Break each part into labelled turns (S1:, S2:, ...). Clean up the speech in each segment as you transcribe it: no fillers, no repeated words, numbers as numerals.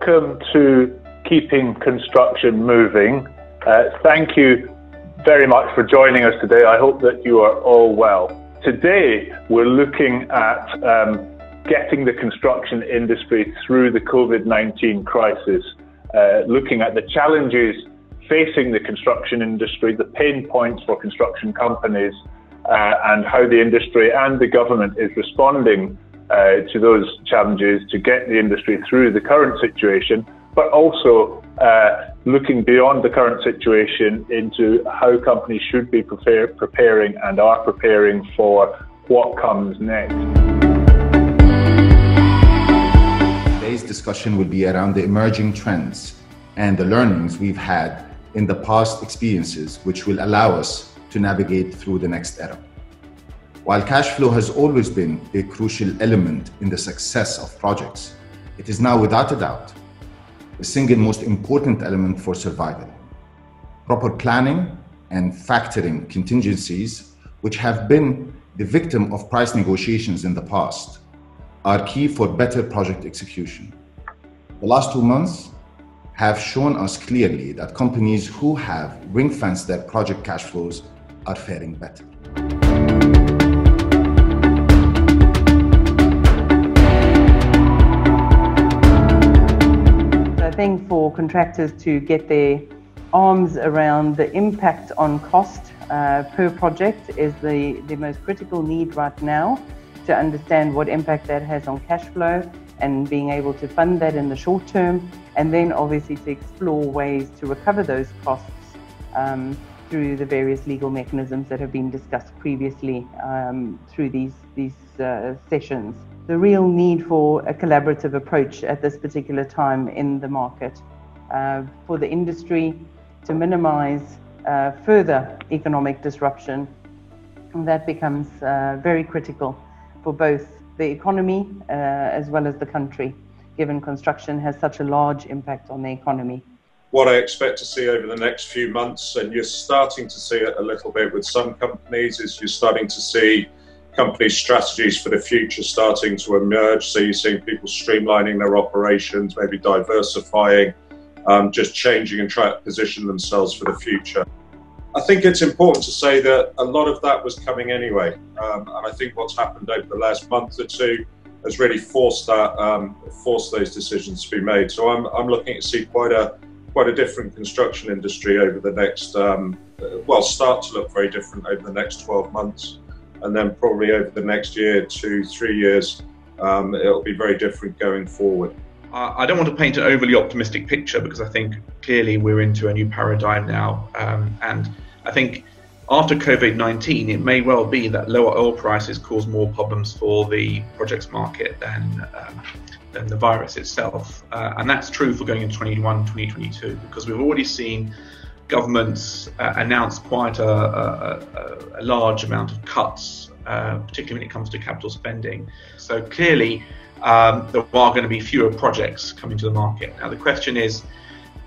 S1: welcome to Keeping Construction Moving. Thank you very much for joining us today. I hope that you are all well. Today, we're looking at getting the construction industry through the COVID-19 crisis, looking at the challenges facing the construction industry, the pain points for construction companies, and how the industry and the government is responding to those challenges to get the industry through the current situation, but also looking beyond the current situation into how companies should be preparing and are preparing for what comes next.
S2: Today's discussion will be around the emerging trends and the learnings we've had in the past experiences, which will allow us to navigate through the next era. While cash flow has always been a crucial element in the success of projects, it is now without a doubt the single most important element for survival. Proper planning and factoring contingencies, which have been the victim of price negotiations in the past, are key for better project execution. The last 2 months have shown us clearly that companies who have ring-fenced their project cash flows are faring better.
S3: I think for contractors to get their arms around the impact on cost per project is the most critical need right now, to understand what impact that has on cash flow and being able to fund that in the short term, and then obviously to explore ways to recover those costs through the various legal mechanisms that have been discussed previously through these sessions. The real need for a collaborative approach at this particular time in the market for the industry to minimize further economic disruption. That becomes very critical for both the economy as well as the country, given construction has such a large impact on the economy.
S4: What I expect to see over the next few months, and you're starting to see it a little bit with some companies, is you're starting to see company strategies for the future starting to emerge. So you're seeing people streamlining their operations, maybe diversifying, just changing and trying to position themselves for the future. I think it's important to say that a lot of that was coming anyway. And I think what's happened over the last month or two has really forced those decisions to be made. So I'm looking to see quite a different construction industry over the next, start to look very different over the next 12 months. And then probably over the next year, 2-3 years, it'll be very different going forward.
S5: I don't want to paint an overly optimistic picture, because I think clearly we're into a new paradigm now. And I think after COVID-19, it may well be that lower oil prices cause more problems for the projects market than the virus itself. And that's true for going into 2022, because we've already seen governments announce quite a large amount of cuts, particularly when it comes to capital spending. So clearly there are going to be fewer projects coming to the market. Now the question is,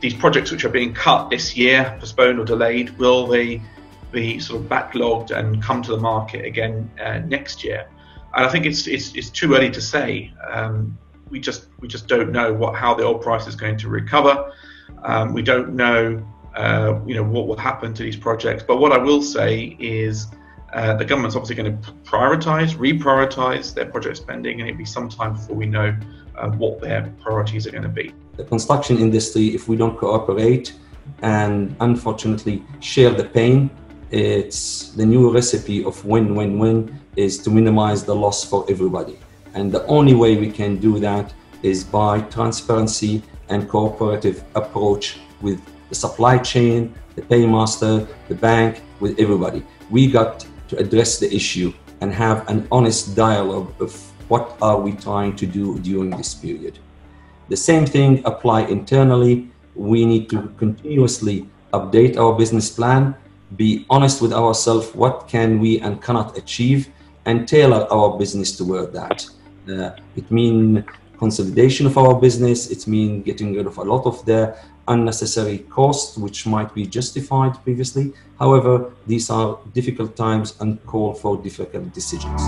S5: these projects which are being cut this year, postponed or delayed, will they be sort of backlogged and come to the market again next year? And I think it's too early to say. We just don't know how the oil price is going to recover. We don't know what will happen to these projects. But what I will say is the government's obviously going to reprioritize their project spending, and it'll be some time before we know what their priorities are going to be.
S6: The construction industry, if we don't cooperate and unfortunately share the pain, it's the new recipe of win-win-win is to minimize the loss for everybody. And the only way we can do that is by transparency and cooperative approach with the supply chain, the paymaster, the bank, with everybody. We got to address the issue and have an honest dialogue of what are we trying to do during this period. The same thing apply internally. We need to continuously update our business plan, be honest with ourselves, what can we and cannot achieve, and tailor our business toward that. It means consolidation of our business. It means getting rid of a lot of the unnecessary costs, which might be justified previously. However, these are difficult times and call for difficult decisions.